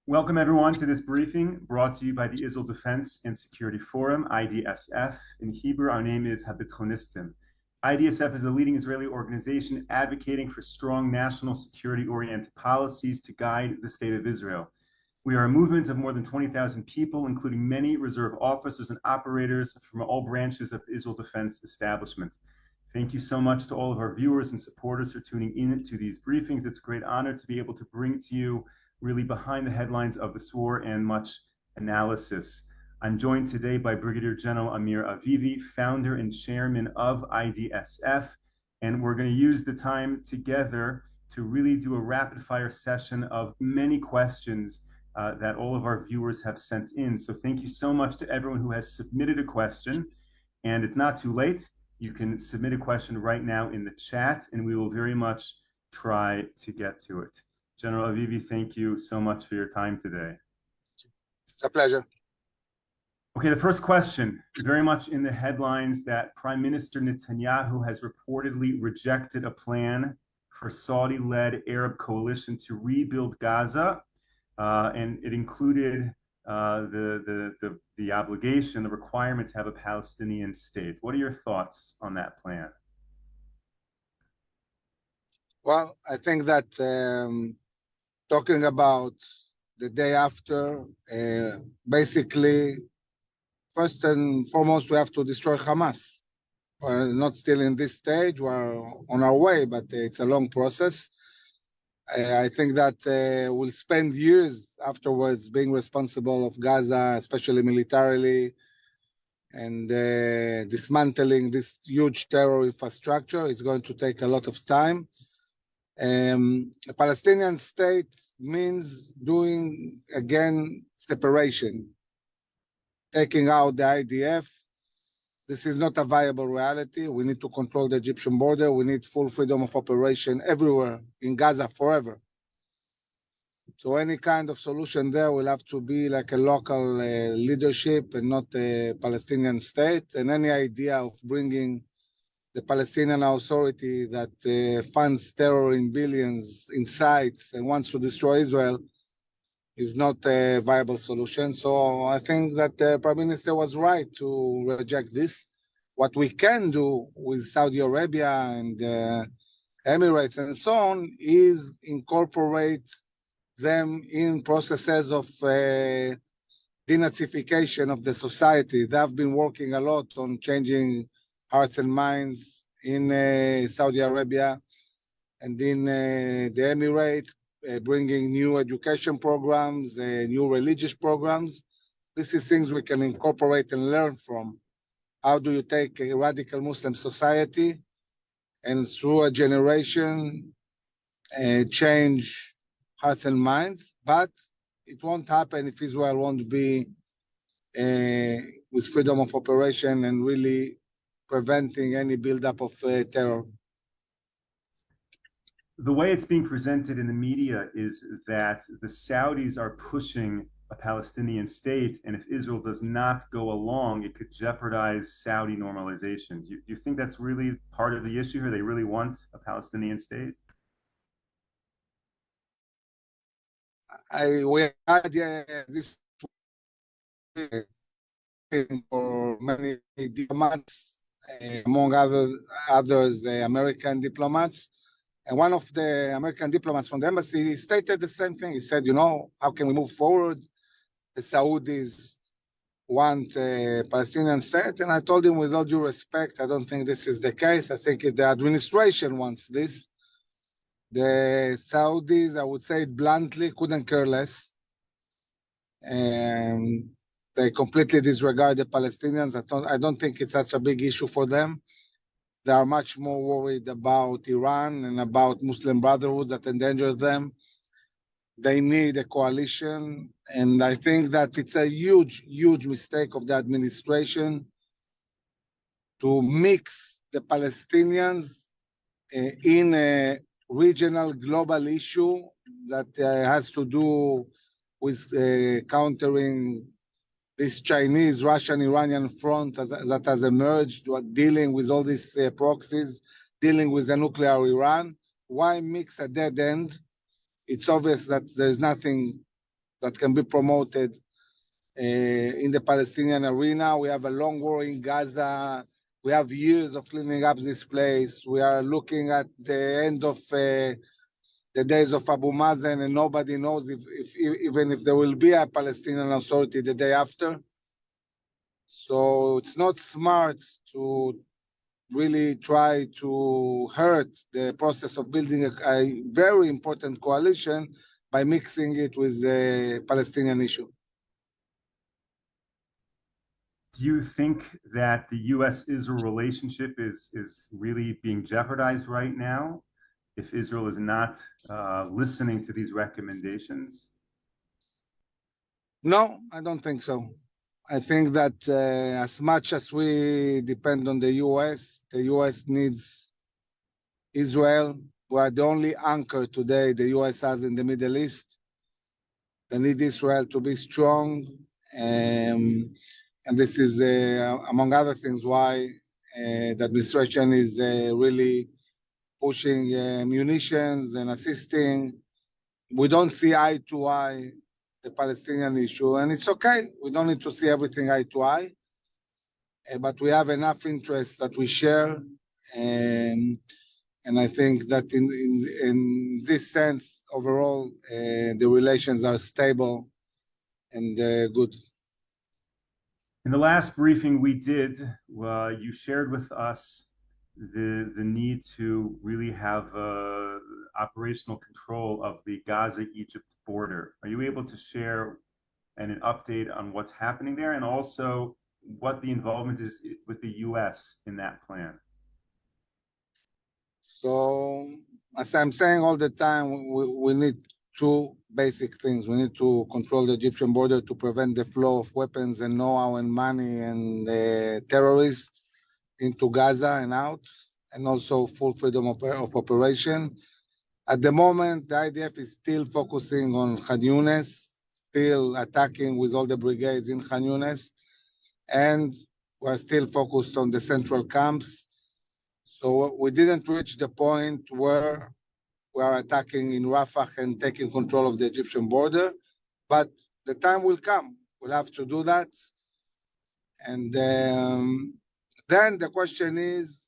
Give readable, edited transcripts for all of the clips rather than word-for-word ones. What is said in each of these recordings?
Welcome everyone to this briefing brought to you by the Israel Defense and Security Forum, IDSF. In Hebrew, our name is Habitchonistim. IDSF is a leading Israeli organization advocating for strong national security-oriented policies to guide the state of Israel. We are a movement of more than 20,000 people, including many reserve officers and operators from all branches of the Israel Defense establishment. Thank you so much to all of our viewers and supporters for tuning in to these briefings. It's a great honor to be able to bring to you really behind the headlines of this war and much analysis. I'm joined today by Brigadier General Amir Avivi, founder and chairman of IDSF, and we're going to use the time together to really do a rapid fire session of many questions that all of our viewers have sent in. So thank you so much to everyone who has submitted a question, and it's not too late. You can submit a question right now in the chat, and we will very much try to get to it. General Avivi, thank you so much for your time today. It's a pleasure. Okay, the first question, very much in the headlines that Prime Minister Netanyahu has reportedly rejected a plan for Saudi-led Arab coalition to rebuild Gaza, and it included the obligation, the requirement to have a Palestinian state. What are your thoughts on that plan? Well, I think that talking about the day after, basically, first and foremost, we have to destroy Hamas. We're not still in this stage. We're on our way, but it's a long process. I think that we'll spend years afterwards being responsible of Gaza, especially militarily, and dismantling this huge terror infrastructure. It's going to take a lot of time. A Palestinian state means doing, again, separation, taking out the IDF. This is not a viable reality. We need to control the Egyptian border. We need full freedom of operation everywhere in Gaza forever. So any kind of solution there will have to be like a local leadership and not a Palestinian state. And any idea of bringing the Palestinian Authority that funds terror in billions in sites and wants to destroy Israel is not a viable solution. So I think that the Prime Minister was right to reject this. What we can do with Saudi Arabia and Emirates and so on is incorporate them in processes of denazification of the society. They have been working a lot on changing hearts and minds in Saudi Arabia and in the Emirates, bringing new education programs, new religious programs. This is things we can incorporate and learn from. How do you take a radical Muslim society and through a generation change hearts and minds? But it won't happen if Israel won't be with freedom of operation and really preventing any buildup of terror. The way it's being presented in the media is that the Saudis are pushing a Palestinian state, and if Israel does not go along, it could jeopardize Saudi normalization. Do you think that's really part of the issue here? They really want a Palestinian state? We had this for many diplomats, among others, the American diplomats. And one of the American diplomats from the embassy stated the same thing. He said, you know, how can we move forward? The Saudis want a Palestinian state. And I told him, with all due respect, I don't think this is the case. I think the administration wants this. The Saudis, I would say it bluntly, couldn't care less. And they completely disregard the Palestinians. I don't think it's such a big issue for them. They are much more worried about Iran and about Muslim Brotherhood that endangers them. They need a coalition. And I think that it's a huge, huge mistake of the administration to mix the Palestinians in a regional global issue that has to do with countering this Chinese, Russian, Iranian front that has emerged, dealing with all these proxies, dealing with the nuclear Iran. Why mix a dead end? It's obvious that there's nothing that can be promoted in the Palestinian arena. We have a long war in Gaza. We have years of cleaning up this place. We are looking at the end of the days of Abu Mazen, and nobody knows even if there will be a Palestinian Authority the day after. So it's not smart to really try to hurt the process of building a very important coalition by mixing it with the Palestinian issue. Do you think that the U.S.-Israel relationship is really being jeopardized right now if Israel is not listening to these recommendations? No, I don't think so. I think that as much as we depend on the U.S. needs Israel. We are the only anchor today the U.S. has in the Middle East. They need Israel to be strong. And this is, among other things, why the administration is really pushing munitions and assisting. We don't see eye to eye the Palestinian issue, and it's okay. We don't need to see everything eye to eye, but we have enough interests that we share, and I think that in this sense, overall, the relations are stable and good. In the last briefing we did, you shared with us the need to really have operational control of the Gaza-Egypt border. Are you able to share an update on what's happening there, and also what the involvement is with the U.S. in that plan? So, as I'm saying all the time, we need two basic things. We need to control the Egyptian border to prevent the flow of weapons and know-how and money and terrorists into Gaza and out, and also full freedom of operation. At the moment, the IDF is still focusing on Khan Yunis, still attacking with all the brigades in Khan Yunis, and we're still focused on the central camps. So we didn't reach the point where we are attacking in Rafah and taking control of the Egyptian border, but the time will come. We'll have to do that. And then the question is,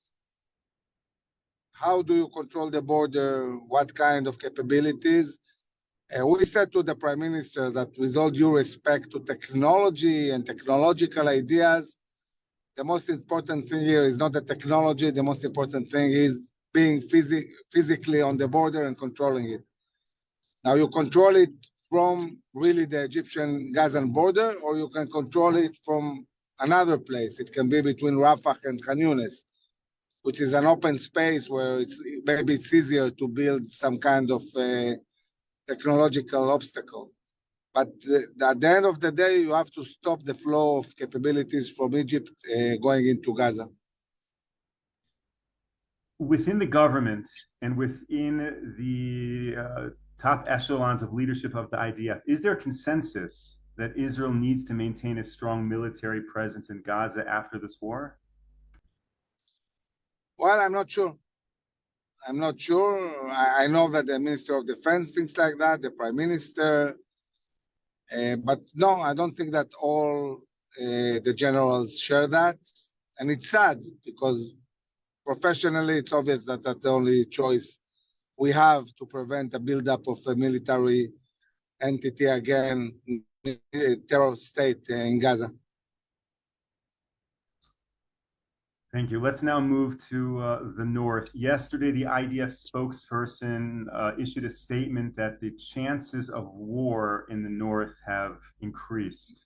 how do you control the border? What kind of capabilities? We said to the Prime Minister that with all due respect to technology and technological ideas, the most important thing here is not the technology. The most important thing is being physically on the border and controlling it. Now you control it from really the Egyptian Gazan border, or you can control it from another place. It can be between Rafah and Khan Yunis, which is an open space where maybe it's easier to build some kind of technological obstacle. But at the end of the day, you have to stop the flow of capabilities from Egypt going into Gaza. Within the government and within the top echelons of leadership of the IDF, is there consensus that Israel needs to maintain a strong military presence in Gaza after this war? Well, I'm not sure. I know that the Minister of Defense thinks like that, the Prime Minister, but no, I don't think that all the generals share that. And it's sad because professionally, it's obvious that that's the only choice we have to prevent a buildup of a military entity again, a terror state in Gaza. Thank you. Let's now move to the north. Yesterday, the IDF spokesperson issued a statement that the chances of war in the north have increased.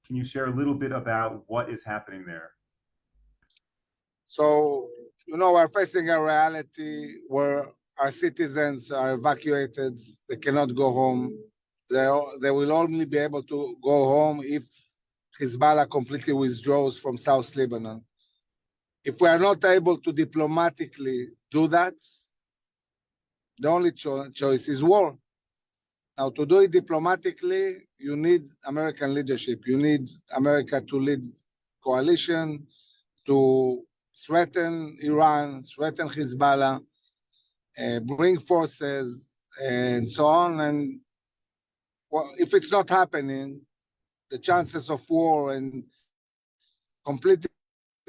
Can you share a little bit about what is happening there? So, we're facing a reality where our citizens are evacuated. They cannot go home. They will only be able to go home if Hezbollah completely withdraws from South Lebanon. If we are not able to diplomatically do that, the only choice is war. Now, to do it diplomatically, you need American leadership. You need America to lead coalition, to threaten Iran, threaten Hezbollah, bring forces, and so on. And if it's not happening, the chances of war and complete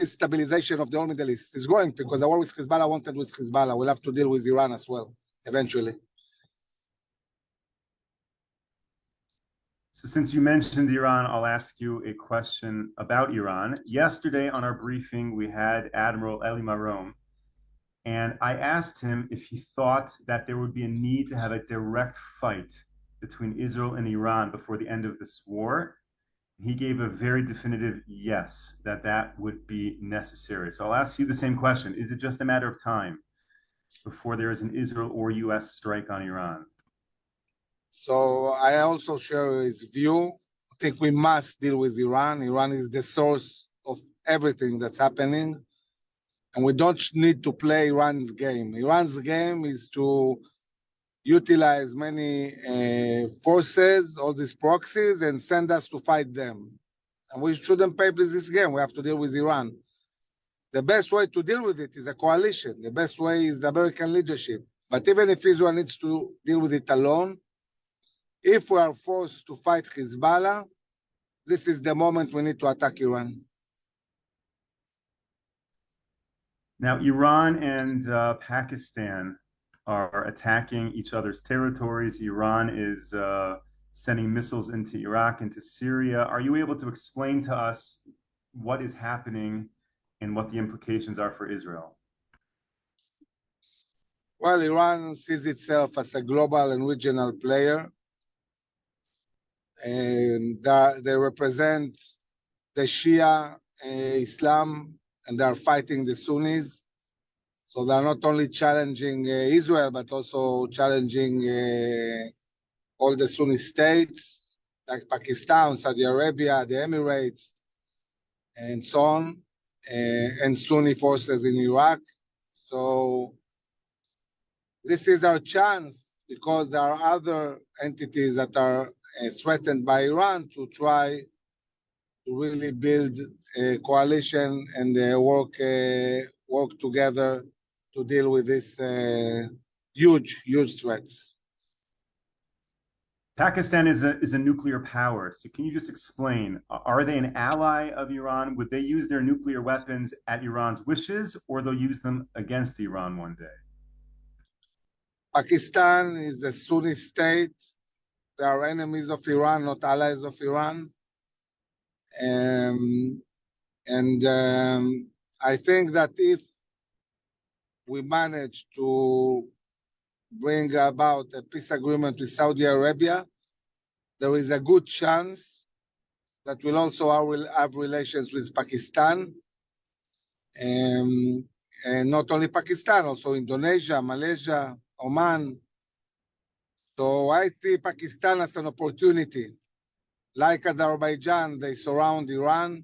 stabilization of the whole Middle East is growing, because the war with Hezbollah won't end with Hezbollah. We'll have to deal with Iran as well, eventually. So since you mentioned Iran, I'll ask you a question about Iran. Yesterday on our briefing, we had Admiral Eli Marom, and I asked him if he thought that there would be a need to have a direct fight between Israel and Iran before the end of this war. He gave a very definitive yes, that would be necessary. So I'll ask you the same question. Is it just a matter of time before there is an Israel or US strike on Iran? So I also share his view. I think we must deal with Iran. Iran is the source of everything that's happening. And we don't need to play Iran's game. Iran's game is to utilize many forces, all these proxies, and send us to fight them. And we shouldn't play this game. We have to deal with Iran. The best way to deal with it is a coalition. The best way is the American leadership. But even if Israel needs to deal with it alone, if we are forced to fight Hezbollah, this is the moment we need to attack Iran. Now, Iran and Pakistan are attacking each other's territories. Iran is sending missiles into Iraq, into Syria. Are you able to explain to us what is happening and what the implications are for Israel? Well, Iran sees itself as a global and regional player, and they represent the Shia Islam, and they are fighting the Sunnis. So they're not only challenging Israel, but also challenging all the Sunni states, like Pakistan, Saudi Arabia, the Emirates, and so on, and Sunni forces in Iraq. So this is our chance, because there are other entities that are threatened by Iran, to try to really build a coalition and work together to deal with this huge threats. Pakistan is a nuclear power. So can you just explain, are they an ally of Iran? Would they use their nuclear weapons at Iran's wishes, or they'll use them against Iran one day? Pakistan is a Sunni state. They are enemies of Iran, not allies of Iran. I think that if we manage to bring about a peace agreement with Saudi Arabia, there is a good chance that we'll also have relations with Pakistan. And not only Pakistan, also Indonesia, Malaysia, Oman. So I see Pakistan as an opportunity. Like Azerbaijan, they surround Iran,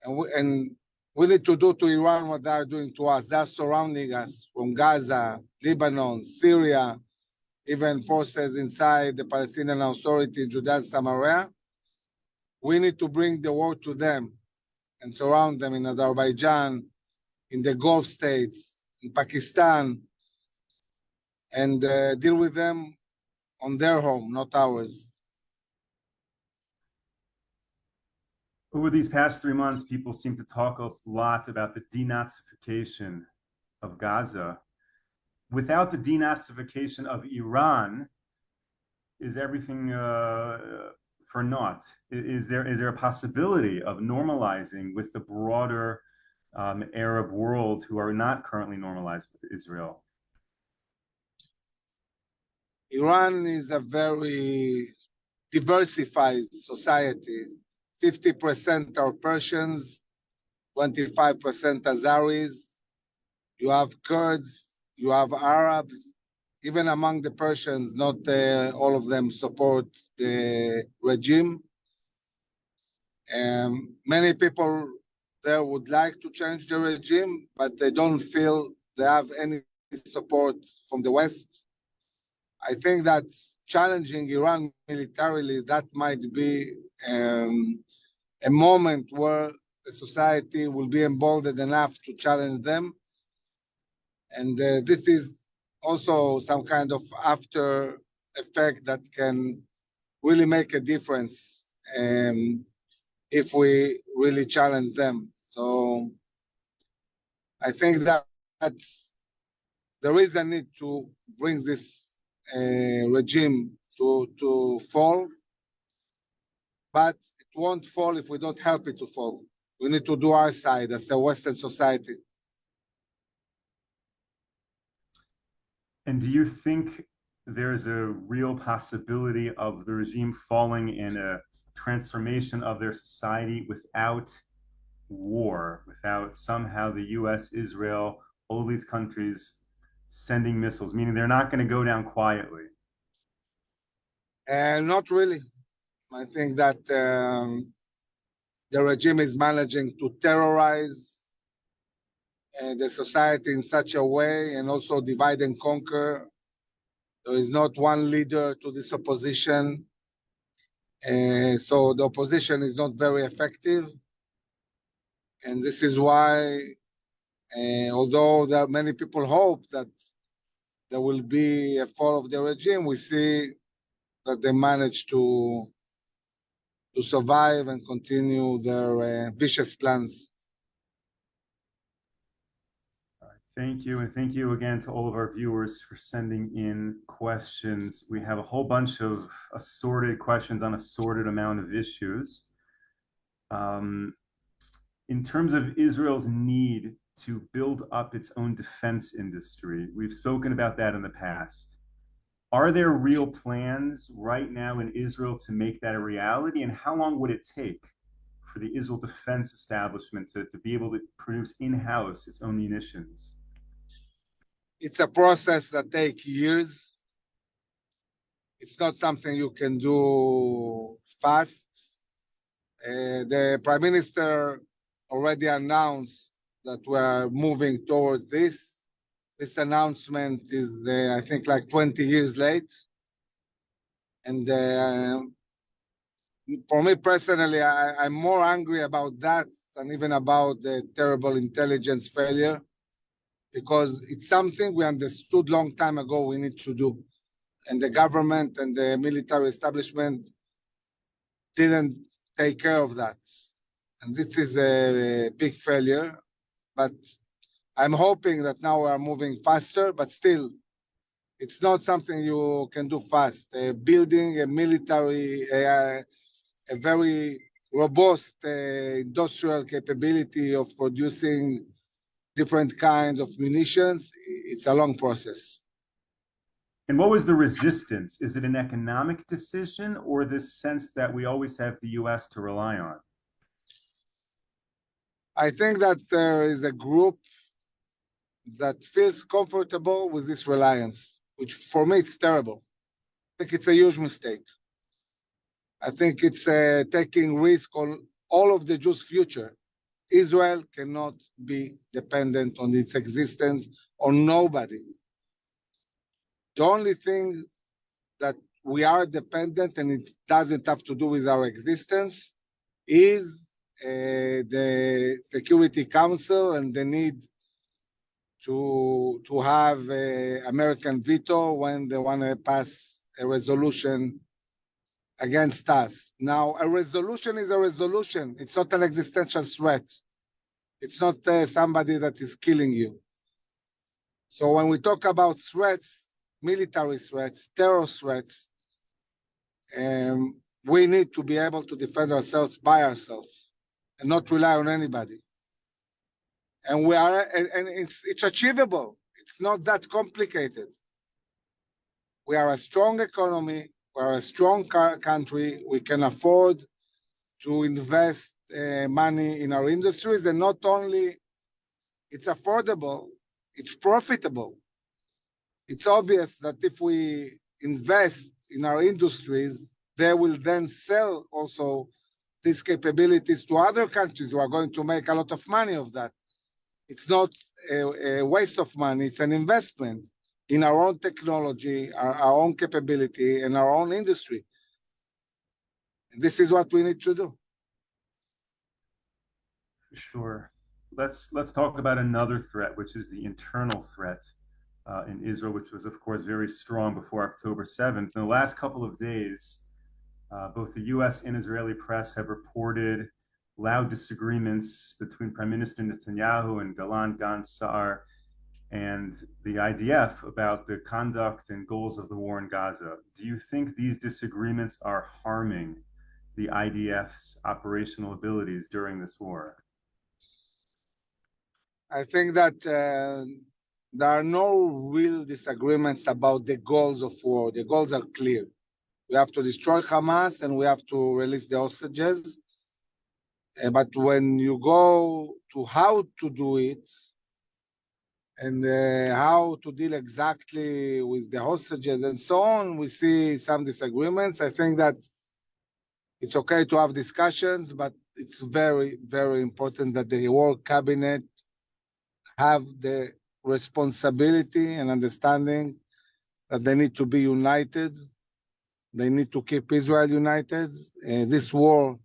and we need to do to Iran what they are doing to us. They're surrounding us from Gaza, Lebanon, Syria, even forces inside the Palestinian Authority in Judea and Samaria. We need to bring the war to them and surround them in Azerbaijan, in the Gulf states, in Pakistan, and deal with them on their home, not ours. Over these past 3 months, people seem to talk a lot about the denazification of Gaza. Without the denazification of Iran, is everything for naught? Is there a possibility of normalizing with the broader Arab world who are not currently normalized with Israel? Iran is a very diversified society. 50% are Persians, 25% Azeris. You have Kurds, you have Arabs. Even among the Persians, not all of them support the regime. Many people there would like to change the regime, but they don't feel they have any support from the West. I think that challenging Iran militarily, that might be a moment where the society will be emboldened enough to challenge them. And this is also some kind of after effect that really make a difference if we really challenge them. So I think that's there is a need to bring this regime to fall, but it won't fall if we don't help it to fall. We need to do our side as a Western society. And do you think there's a real possibility of the regime falling and a transformation of their society without war, without somehow the US, Israel, all these countries sending missiles, meaning they're not going to go down quietly? Not really. I think that the regime is managing to terrorize the society in such a way and also divide and conquer. There is not one leader to this opposition. So the opposition is not very effective. And this is why, although there are many people hope that there will be a fall of the regime, we see that they managed to survive and continue their vicious plans. Thank you. And thank you again to all of our viewers for sending in questions. We have a whole bunch of assorted questions on assorted amount of issues. In terms of Israel's need to build up its own defense industry, we've spoken about that in the past. Are there real plans right now in Israel to make that a reality? And how long would it take for the Israel Defense Establishment to be able to produce in-house its own munitions? It's a process that takes years. It's not something you can do fast. The Prime Minister already announced that we're moving towards this. This announcement is, I think, like 20 years late. And for me personally, I'm more angry about that than even about the terrible intelligence failure, because it's something we understood long time ago we need to do. And the government and the military establishment didn't take care of that. And this is a big failure. But I'm hoping that now we are moving faster, but still, it's not something you can do fast. Building a military, a very robust industrial capability of producing different kinds of munitions, it's a long process. And what was the resistance? Is it an economic decision or this sense that we always have the US to rely on? I think that there is a group that feels comfortable with this reliance, which for me it's terrible. I think it's a huge mistake. I think it's taking risk on all of the Jews' future. Israel cannot be dependent on its existence on nobody. The only thing that we are dependent, and it doesn't have to do with our existence, is the Security Council and the need to have American veto when they want to pass a resolution against us. Now, a resolution is a resolution. It's not an existential threat. It's not somebody that is killing you. So when we talk about threats, military threats, terror threats, we need to be able to defend ourselves by ourselves and not rely on anybody. And it's achievable. It's not that complicated. We are a strong economy. We are a strong country. We can afford to invest money in our industries, and not only it's affordable, it's profitable. It's obvious that if we invest in our industries, they will then sell also these capabilities to other countries who are going to make a lot of money of that. It's not a waste of money, it's an investment in our own technology, our own capability, and our own industry. And this is what we need to do. Sure. Let's talk about another threat, which is the internal threat in Israel, which was, of course, very strong before October 7th. In the last couple of days, Both the US and Israeli press have reported loud disagreements between Prime Minister Netanyahu and Galan Gan and the IDF about the conduct and goals of the war in Gaza. Do you think these disagreements are harming the IDF's operational abilities during this war? I think that there are no real disagreements about the goals of war. The goals are clear. We have to destroy Hamas and we have to release the hostages. But when you go to how to do it and how to deal exactly with the hostages and so on, we see some disagreements. I think that it's okay to have discussions, but it's very, very important that the war cabinet have the responsibility and understanding that they need to be united. They need to keep Israel united. This war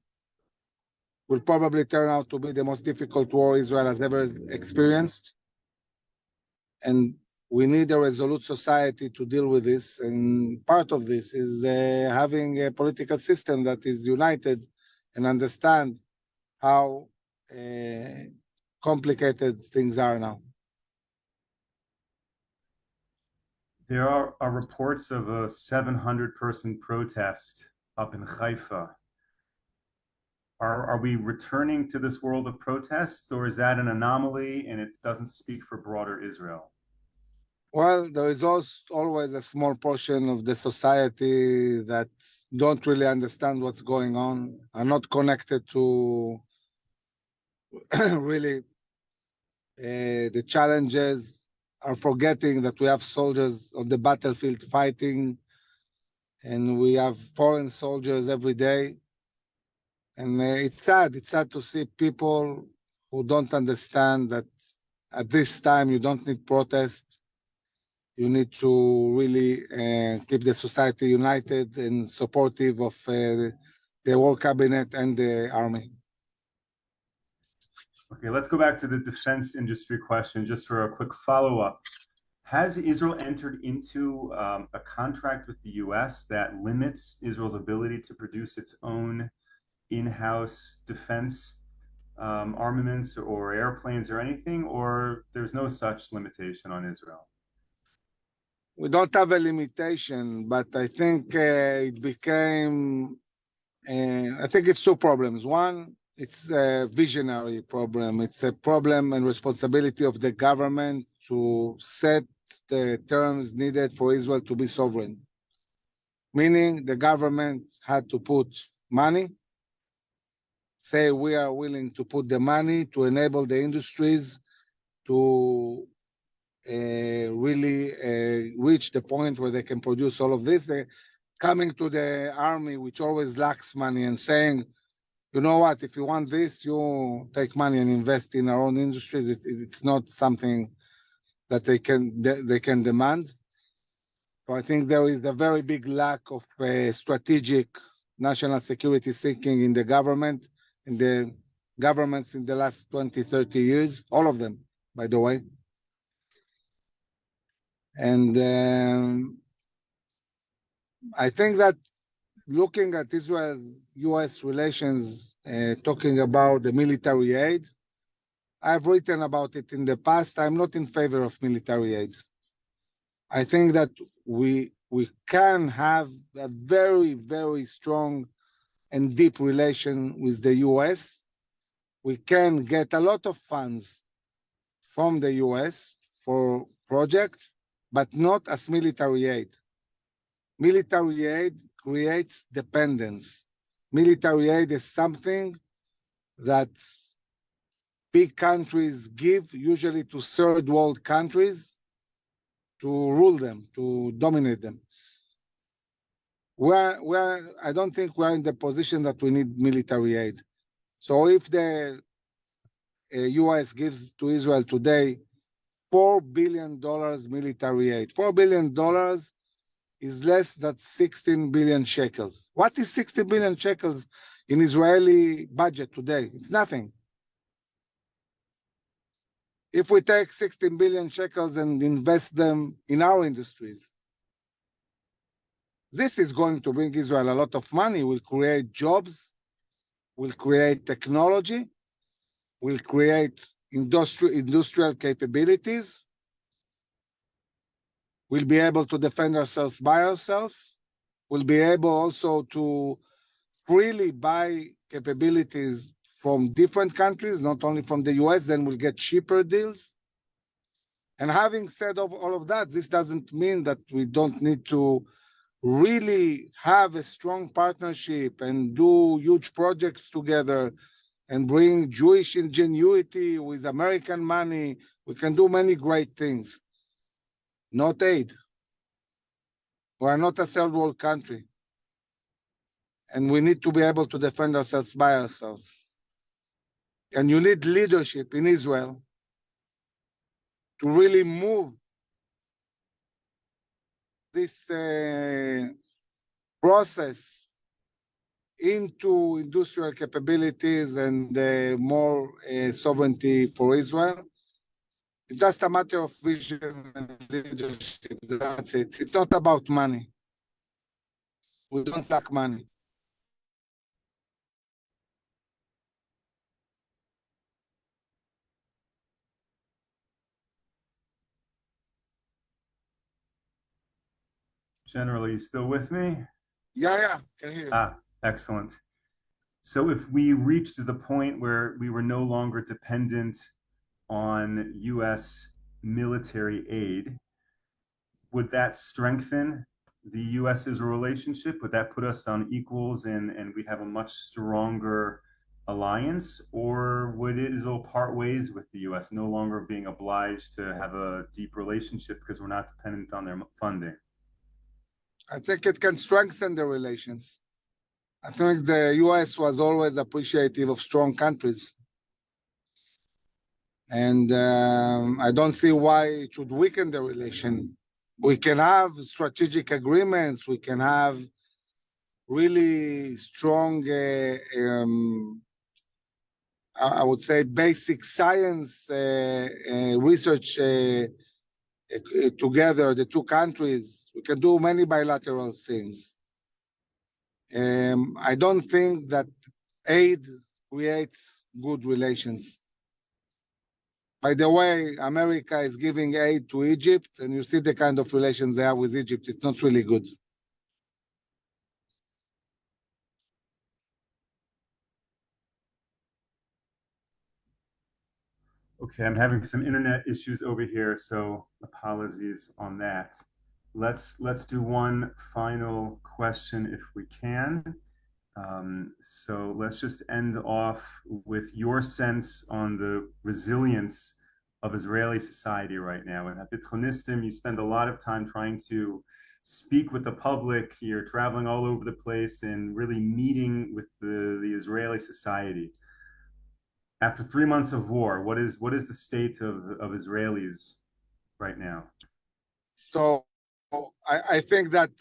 will probably turn out to be the most difficult war Israel has ever experienced. And we need a resolute society to deal with this. And part of this is having a political system that is united and understand how complicated things are now. There are reports of a 700-person protest up in Haifa. Are we returning to this world of protests, or is that an anomaly and it doesn't speak for broader Israel? Well, there is also always a small portion of the society that don't really understand what's going on, are not connected to really the challenges, are forgetting that we have soldiers on the battlefield fighting, and we have foreign soldiers every day. And it's sad to see people who don't understand that at this time you don't need protest. You need to really keep the society united and supportive of the war cabinet and the army. Okay, let's go back to the defense industry question just for a quick follow-up. Has Israel entered into a contract with the US that limits Israel's ability to produce its own in-house defense armaments or airplanes or anything, or there's no such limitation on Israel? We don't have a limitation, but I think it became, I think it's two problems. One, it's a visionary problem. It's a problem and responsibility of the government to set the terms needed for Israel to be sovereign. Meaning the government had to put money, say we are willing to put the money to enable the industries to really reach the point where they can produce all of this. Coming to the army, which always lacks money, and saying, you know what, if you want this, you take money and invest in our own industries. It's not something that they can demand. So I think there is a very big lack of strategic national security thinking in the government, in the governments in the last 20, 30 years, all of them, by the way. And I think that looking at Israel-US relations, talking about the military aid, I've written about it in the past. I'm not in favor of military aid. I think that we can have a very, very strong and deep relation with the US. We can get a lot of funds from the US for projects, but not as military aid. Military aid creates dependence. Military aid is something that big countries give, usually to third world countries, to rule them, to dominate them. I don't think we're in the position that we need military aid. So if the US gives to Israel today $4 billion military aid, $4 billion is less than 16 billion shekels. What is 16 billion shekels in Israeli budget today? It's nothing. If we take 16 billion shekels and invest them in our industries, This is going to bring Israel a lot of money, will create jobs, will create technology, will create industrial capabilities. We'll be able to defend ourselves by ourselves. We'll be able also to freely buy capabilities from different countries, not only from the US, then we'll get cheaper deals. And having said all of that, this doesn't mean that we don't need to really have a strong partnership and do huge projects together and bring Jewish ingenuity with American money. We can do many great things. Not aid. We are not a third world country. And we need to be able to defend ourselves by ourselves. And you need leadership in Israel to really move this process into industrial capabilities and more sovereignty for Israel. It's just a matter of vision and leadership. That's it. It's not about money. We don't lack money. General, are you still with me? Yeah, can hear you. Excellent. So if we reached the point where we were no longer dependent on US military aid, would that strengthen the US-Israel relationship? Would that put us on equals and we have a much stronger alliance? Or would Israel part ways with the US, no longer being obliged to have a deep relationship because we're not dependent on their funding? I think it can strengthen the relations. I think the US was always appreciative of strong countries. And I don't see why it should weaken the relation. We can have strategic agreements. We can have really strong, I would say, basic science research together, the two countries. We can do many bilateral things. I don't think that aid creates good relations. By the way, America is giving aid to Egypt, and you see the kind of relations they have with Egypt. It's not really good. Okay, I'm having some internet issues over here, so apologies on that. Let's do one final question if we can. So let's just end off with your sense on the resilience of Israeli society right now. And at Bitronistim, you spend a lot of time trying to speak with the public. You're traveling all over the place and really meeting with the Israeli society. After 3 months of war, what is the state of Israelis right now? So I think that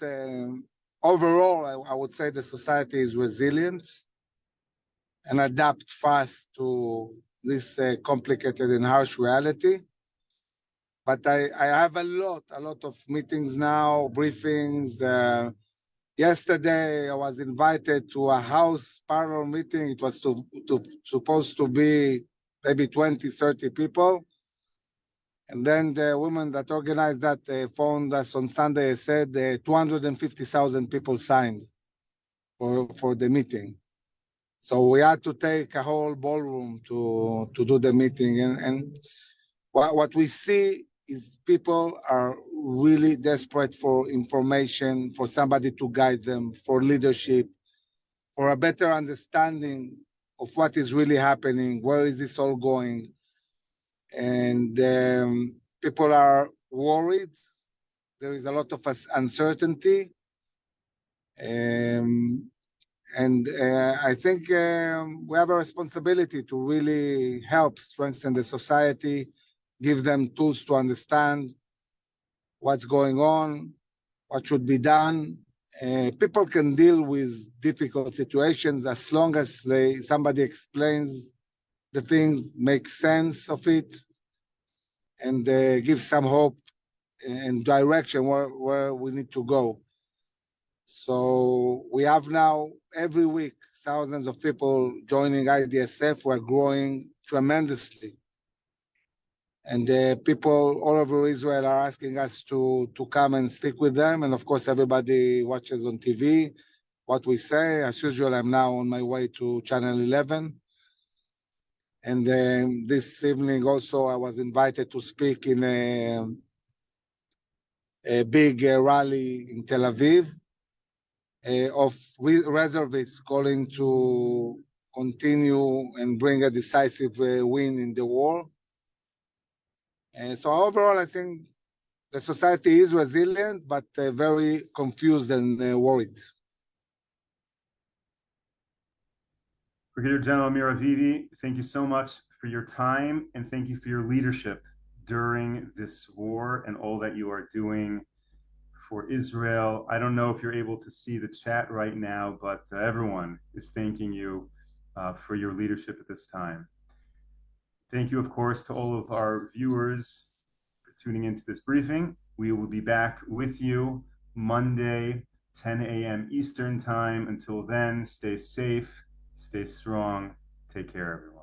overall, I would say the society is resilient and adapt fast to this complicated and harsh reality. But I have a lot of meetings now, briefings. Yesterday, I was invited to a House parlor meeting. It was supposed to be maybe 20, 30 people. And then the woman that organized that phoned us on Sunday and said 250,000 people signed for the meeting. So we had to take a whole ballroom to do the meeting. And what we see is people are really desperate for information, for somebody to guide them, for leadership, for a better understanding of what is really happening, where is this all going. And people are worried. There is a lot of uncertainty. And I think we have a responsibility to really help strengthen the society, give them tools to understand what's going on, what should be done. People can deal with difficult situations as long as somebody explains the things, make sense of it, and give some hope and direction where we need to go. So we have now every week thousands of people joining IDSF. We're growing tremendously. And people all over Israel are asking us to come and speak with them. And of course, everybody watches on TV what we say. As usual, I'm now on my way to Channel 11. And this evening also, I was invited to speak in a big rally in Tel Aviv of reservists calling to continue and bring a decisive win in the war. So overall, I think the society is resilient, but very confused and worried. Brigadier General Miravivi, thank you so much for your time and thank you for your leadership during this war and all that you are doing for Israel. I don't know if you're able to see the chat right now, but everyone is thanking you for your leadership at this time. Thank you, of course, to all of our viewers for tuning into this briefing. We will be back with you Monday, 10 a.m. Eastern Time. Until then, stay safe, stay strong, take care, everyone.